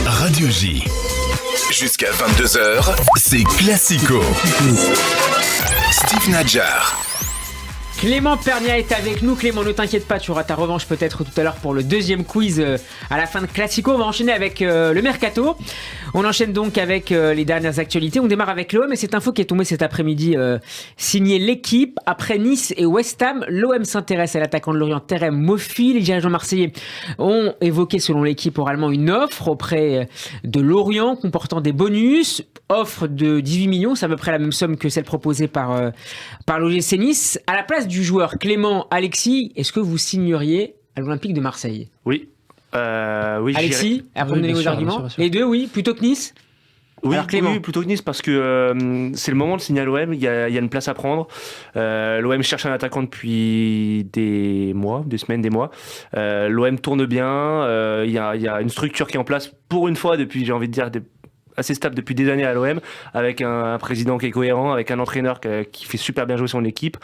Radio J. Jusqu'à 22h, c'est Classico. Steve Nadjar. Clément Pernia est avec nous. Clément, ne t'inquiète pas, tu auras ta revanche peut-être tout à l'heure pour le deuxième quiz à la fin de Classico. On va enchaîner avec le Mercato. On enchaîne donc avec les dernières actualités. On démarre avec l'OM et cette info qui est tombée cet après-midi signée l'équipe. Après Nice et West Ham, l'OM s'intéresse à l'attaquant de Lorient Terem Moffi. Les dirigeants marseillais ont évoqué selon l'équipe oralement une offre auprès de Lorient comportant des bonus. Offre de 18 millions, c'est à peu près la même somme que celle proposée par l'OGC Nice. À la place du joueur Clément, Alexis, est-ce que vous signeriez à l'Olympique de Marseille ? Oui. Oui. Alexis, après me donner vos arguments. Bien sûr. Les deux, oui, plutôt que Nice ? Oui, oui, plutôt que Nice parce que c'est le moment de signer à l'OM, il y a une place à prendre. L'OM cherche un attaquant depuis des semaines, des mois. L'OM tourne bien, il y a une structure qui est en place pour une fois depuis, j'ai envie de dire, assez stable depuis des années à l'OM, avec un président qui est cohérent, avec un entraîneur qui fait super bien jouer son équipe,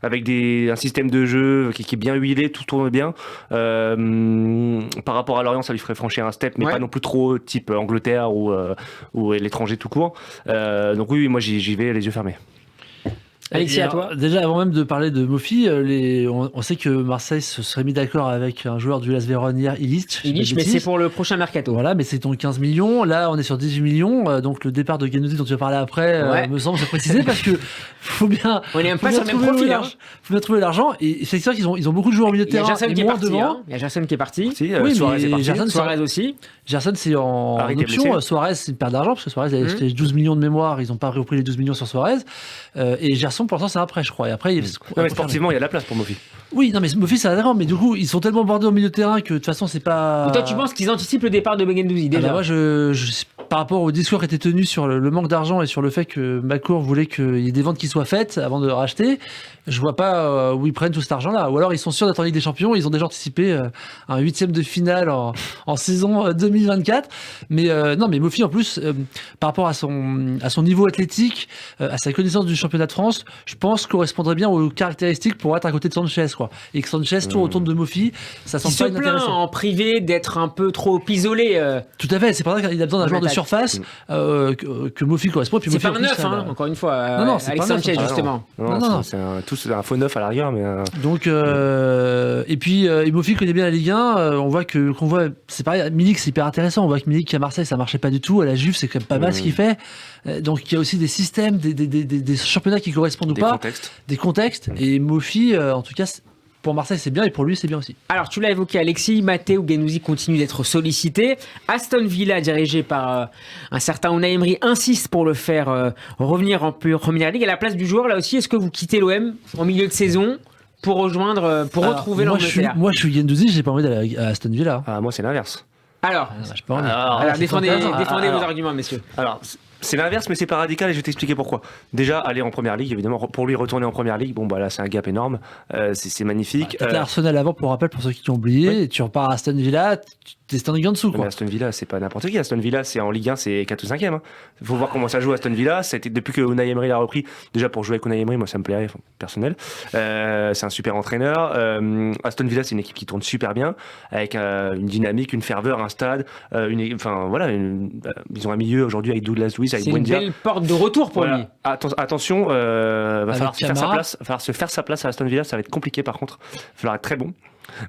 avec un système de jeu qui est bien huilé, tout tourne bien. Par rapport à Lorient, ça lui ferait franchir un step, mais pas non plus trop type Angleterre ou l'étranger tout court. Donc oui, moi j'y vais les yeux fermés. Alexis, à toi. Déjà, avant même de parler de Moffi, on sait que Marseille se serait mis d'accord avec un joueur du Las Véron hier, Illich, mais c'est pour le prochain mercato. Voilà, mais c'est donc 15 millions. Là, on est sur 18 millions. Donc le départ de Guendouzi dont tu vas parler après me semble se préciser parce que faut bien. On est même pas sur le même profil. Faut bien trouver l'argent. Et c'est sûr qu'ils ont beaucoup de joueurs au milieu de terrain. Il y a Gerson qui est parti. Oui, Suarez est parti. Suarez aussi. Gerson, c'est en option. Suarez, c'est une perte d'argent parce que Suarez avait acheté 12 millions de mémoire. Ils n'ont pas repris les 12 millions sur Suarez. Et Gerson, pour l'instant, c'est un prêt, je crois. Et après, mais sportivement, il y a de la place pour Moffi. Oui, non, mais Moffi, c'est adhérent. Mais du coup, ils sont tellement bordés au milieu de terrain que de toute façon, c'est pas. Et toi, tu penses qu'ils anticipent le départ de Guendouzi déjà? Moi, par rapport au discours qui était tenu sur le manque d'argent et sur le fait que Macour voulait qu'il y ait des ventes qui soient faites avant de racheter, je vois pas où ils prennent tout cet argent-là. Ou alors, ils sont sûrs d'être en Ligue des Champions. Ils ont déjà anticipé un 8e de finale en saison 2024. Mais non, mais Moffi, en plus, par rapport à son niveau athlétique, à sa connaissance du championnat de France, je pense correspondrait bien aux caractéristiques pour être à côté de Sanchez, quoi. Et que Sanchez tourne autour de Moffi, ça semble pas inintéressant. Il se plaint en privé d'être un peu trop isolé. Tout à fait, c'est pour ça qu'il a besoin d'un joueur de surface que Moffi correspond. Puis c'est pas un neuf, encore une fois. Non, c'est Alex pas Sanchez, justement. Non, c'est un faux neuf à la rigueur. Mais donc, et puis Moffi connaît bien la Ligue 1. On voit c'est pareil. Milik, c'est hyper intéressant. On voit que Milik à Marseille, ça marchait pas du tout. À la Juve, c'est quand même pas mal ce qu'il fait. Donc il y a aussi des systèmes, des championnats qui correspondent ou pas, des contextes. Et Moffi, en tout cas, pour Marseille, c'est bien et pour lui, c'est bien aussi. Alors, tu l'as évoqué, Alexis, Matteo Guendouzi continue d'être sollicité. Aston Villa, dirigé par un certain Unai Emery, insiste pour le faire revenir en Première Ligue. À la place du joueur, là aussi, est-ce que vous quittez l'OM en milieu de saison pour retrouver l'Angleterre? Moi, je suis Guendouzi, j'ai pas envie d'aller à Aston Villa. Moi, c'est l'inverse. Alors défendez vos arguments, messieurs. Alors, c'est l'inverse, mais c'est pas radical et je vais t'expliquer pourquoi. Déjà, aller en Première Ligue, évidemment, pour lui retourner en Première Ligue, là, c'est un gap énorme. C'est magnifique. T'étais à Arsenal avant, pour rappel, pour ceux qui ont oublié. Oui. Et tu repars à Aston Villa, t'es standing en dessous, quoi. Mais Aston Villa, c'est pas n'importe qui. Aston Villa, c'est en Ligue 1, c'est 4 ou 5e. Il faut voir comment ça joue Aston Villa. Depuis que Unai Emery l'a repris, déjà pour jouer avec Unai Emery, moi ça me plairait, personnel. C'est un super entraîneur. Aston Villa, c'est une équipe qui tourne super bien, avec une dynamique, une ferveur, un stade. Ils ont un milieu aujourd'hui avec Douglas Luiz, avec Buendia. C'est une belle porte de retour pour lui. Attention, va falloir se faire sa place à Aston Villa. Ça va être compliqué par contre. Il va falloir être très bon.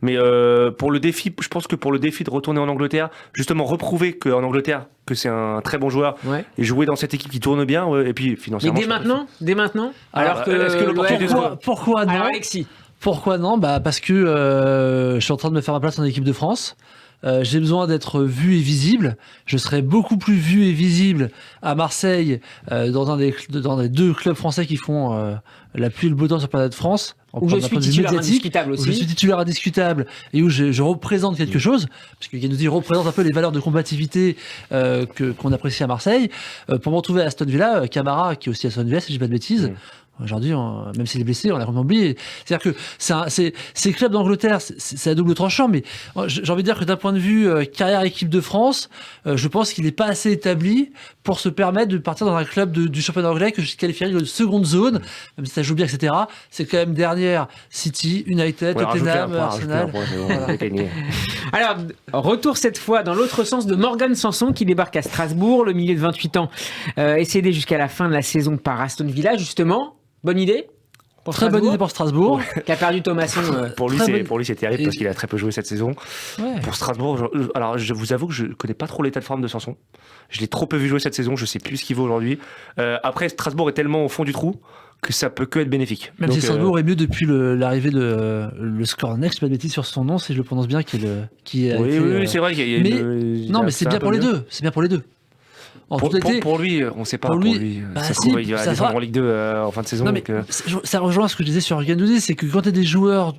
Mais pour le défi, je pense que pour le défi de retourner en Angleterre, justement reprouver qu'en Angleterre que c'est un très bon joueur et jouer dans cette équipe qui tourne bien et puis financièrement. Mais dès maintenant. Alors que est-ce que l'opportunité pourquoi non? Alors Alexis. Pourquoi non? Parce que je suis en train de me faire ma place en équipe de France. J'ai besoin d'être vu et visible. Je serai beaucoup plus vu et visible à Marseille, dans les deux clubs français qui font la pluie et le beau temps sur la planète France. Où je suis titulaire indiscutable aussi. Où je suis titulaire indiscutable et où je représente quelque chose, parce que Guendouzi représente un peu les valeurs de combativité qu'on apprécie à Marseille. Pour me retrouver à Aston Villa, Camara, qui est aussi à Aston Villa, si je dis pas de bêtises, Aujourd'hui, même s'il est blessé, on l'a complètement oublié. C'est-à-dire que ces clubs d'Angleterre, c'est à double tranchant, mais j'ai envie de dire que d'un point de vue carrière équipe de France, je pense qu'il n'est pas assez établi pour se permettre de partir dans un club du championnat anglais que je qualifierais de seconde zone, même si ça joue bien, etc. C'est quand même derrière City, United, Tottenham, Arsenal. Alors, retour cette fois dans l'autre sens de Morgan Sanson qui débarque à Strasbourg, le milieu de 28 ans, est cédé jusqu'à la fin de la saison par Aston Villa, justement. Bonne idée pour Très bonne idée pour Strasbourg. Qui a perdu Thomasson. Pour lui, c'est terrible parce qu'il a très peu joué cette saison. Ouais. Pour Strasbourg, alors je vous avoue que je connais pas trop l'état de forme de Sanson. Je l'ai trop peu vu jouer cette saison, je sais plus ce qu'il vaut aujourd'hui. Après, Strasbourg est tellement au fond du trou que ça peut que être bénéfique. Même si Strasbourg est mieux depuis l'arrivée de le score next, pas de bêtises sur son nom, si je le prononce bien, oui, c'est vrai qu'il y a non, mais c'est bien pour les deux. C'est bien pour les deux. Pour lui, on ne sait pas. Pour lui, il va descendre en Ligue 2 en fin de saison. Non, mais ça rejoint ce que je disais sur Guendouzi, c'est que quand tu as des joueurs,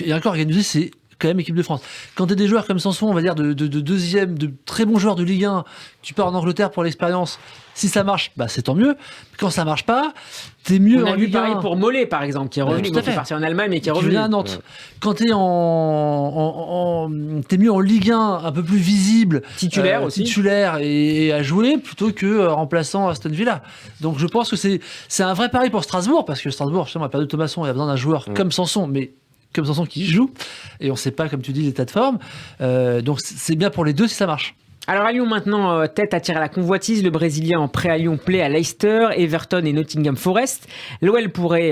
et encore Guendouzi, c'est quand même équipe de France. Quand tu as des joueurs comme Sanson, on va dire de deuxième, de très bons joueurs de Ligue 1, tu pars en Angleterre pour l'expérience. Si ça marche, c'est tant mieux. Quand ça marche pas, t'es mieux en Ligue 1. Pareil pour Mollet, par exemple, qui est revenu, qui est parti en Allemagne, mais qui est revenu à Nantes. Ouais. Quand t'es t'es mieux en Ligue 1, un peu plus visible, titulaire aussi, et à jouer plutôt que remplaçant Aston Villa. Donc je pense que c'est un vrai pari pour Strasbourg, parce que Strasbourg, justement, a perdu Thomasson, il a besoin d'un joueur comme Sanson, mais comme Sanson qui joue, et on sait pas, comme tu dis, l'état de forme. Donc c'est bien pour les deux si ça marche. Alors à Lyon maintenant, tête à tirer à la convoitise, le Brésilien en prêt à Lyon plaît à Leicester, Everton et Nottingham Forest. L'OL pourrait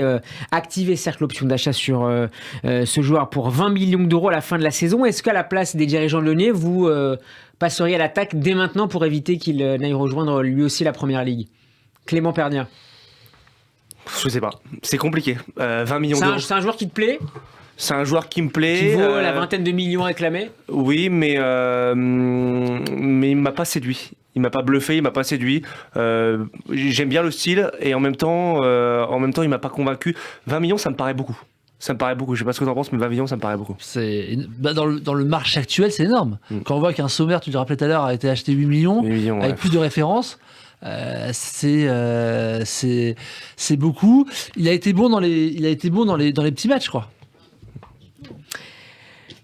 activer certes l'option d'achat sur ce joueur pour 20 millions d'euros à la fin de la saison. Est-ce qu'à la place des dirigeants lyonnais, vous passeriez à l'attaque dès maintenant pour éviter qu'il n'aille rejoindre lui aussi la Première Ligue ? Clément Pernia. Je sais pas, c'est compliqué. 20 millions d'euros. C'est un joueur qui te plaît ? C'est un joueur qui me plaît. Qui vaut la vingtaine de millions réclamés ? Oui, mais il m'a pas séduit. Il m'a pas bluffé, il m'a pas séduit. J'aime bien le style et en même temps, il m'a pas convaincu. 20 millions, ça me paraît beaucoup. Je sais pas ce que tu en penses, mais 20 millions, ça me paraît beaucoup. Dans le marché actuel, c'est énorme. Quand on voit qu'un Sommer, tu le rappelais tout à l'heure, a été acheté 8 millions avec plus de références. C'est beaucoup. Il a été bon dans les petits matchs, je crois.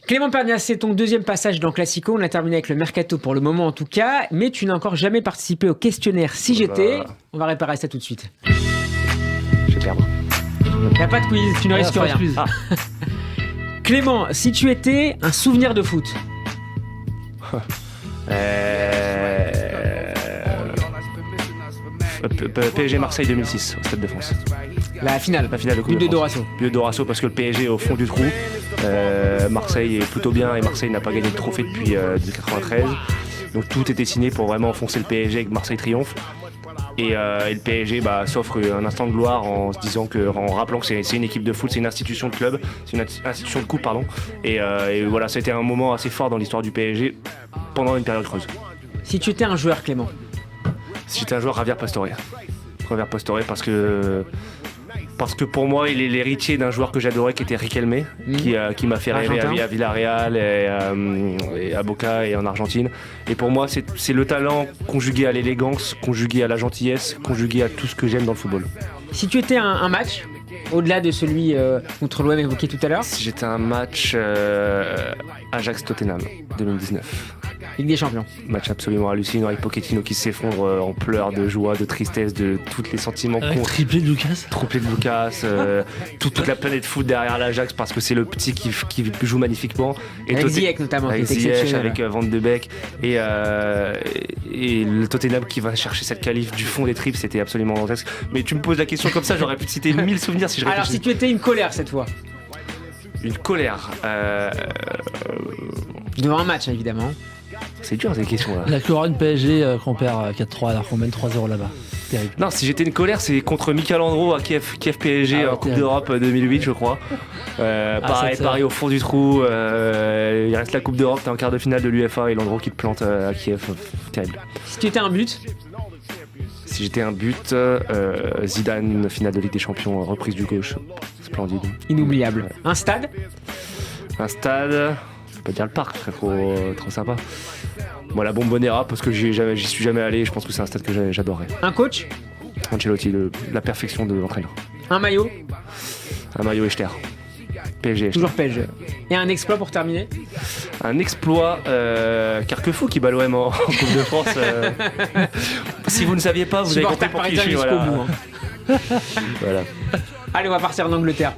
Clément Pernia, c'est ton deuxième passage dans Classico. On a terminé avec le Mercato pour le moment en tout cas, mais tu n'as encore jamais participé au questionnaire Si j'étais. On va réparer ça tout de suite. Je vais perdre. Il n'y a pas de quiz, tu ne risques rien. Clément, si tu étais un souvenir de foot. PSG Marseille 2006 au Stade de France. La finale de Coupe de Dorasso. But de Dorasso parce que le PSG est au fond du trou. Marseille est plutôt bien et Marseille n'a pas gagné de trophée depuis 1993. Donc tout était signé pour vraiment enfoncer le PSG et que Marseille triomphe. Et le PSG s'offre un instant de gloire en se disant en rappelant que c'est une équipe de foot, c'est une institution de club, c'est une institution de coupe, pardon. Et voilà, c'était un moment assez fort dans l'histoire du PSG pendant une période creuse. Si tu étais un joueur, Clément. Si j'étais un joueur, Javier Pastore parce que pour moi il est l'héritier d'un joueur que j'adorais qui était Riquelme, qui m'a fait rêver à Villarreal et à Boca et en Argentine. Et pour moi c'est le talent conjugué à l'élégance, conjugué à la gentillesse, conjugué à tout ce que j'aime dans le football. Si tu étais un match, au-delà de celui contre l'OM évoqué tout à l'heure. Si j'étais un match Ajax-Tottenham 2019. Ligue des Champions. Match absolument hallucinant avec Pochettino qui s'effondre en pleurs de joie, de tristesse, de tous les sentiments. Triplé de Lucas. Toute la planète foot derrière l'Ajax parce que c'est le petit qui joue magnifiquement. Et avec Ziyech notamment. Avec Ziyech, avec Van de Beek et le Tottenham qui va chercher cette qualif du fond des tripes, c'était absolument dantesque. Mais tu me poses la question comme ça, j'aurais pu te citer 1000 souvenirs si je réfléchis. Alors si tu étais une colère cette fois. Une colère Devant un match évidemment. C'est dur ces questions-là. La couronne PSG qu'on perd 4-3 alors qu'on mène 3-0 là-bas. Terrible. Non, si j'étais une colère, c'est contre Michael Andro à Kiev PSG en Coupe d'Europe 2008, je crois. Pareil au fond du trou. Il reste la Coupe d'Europe, t'es en quart de finale de l'UEFA et Landreau qui te plante à Kiev. Terrible. Si tu étais un but. Si j'étais un but, Zidane, finale de Ligue des Champions, reprise du gauche. Splendide. Inoubliable. Ouais. Un stade, je peux dire le parc, c'est trop sympa. La Bombonera, parce que j'y suis jamais allé, je pense que c'est un stade que j'adorerais. Un coach, Ancelotti, la perfection de l'entraîneur. Un maillot, Un maillot Echter. PSG. toujours PSG. Et un exploit pour terminer. Un exploit, Carquefou qui bat l'OM en Coupe de France. Si vous ne saviez pas, vous avez compris Supporter pour qui je parisien suis. jusqu'au Voilà. bout. Hein. Voilà. Allez, on va partir en Angleterre.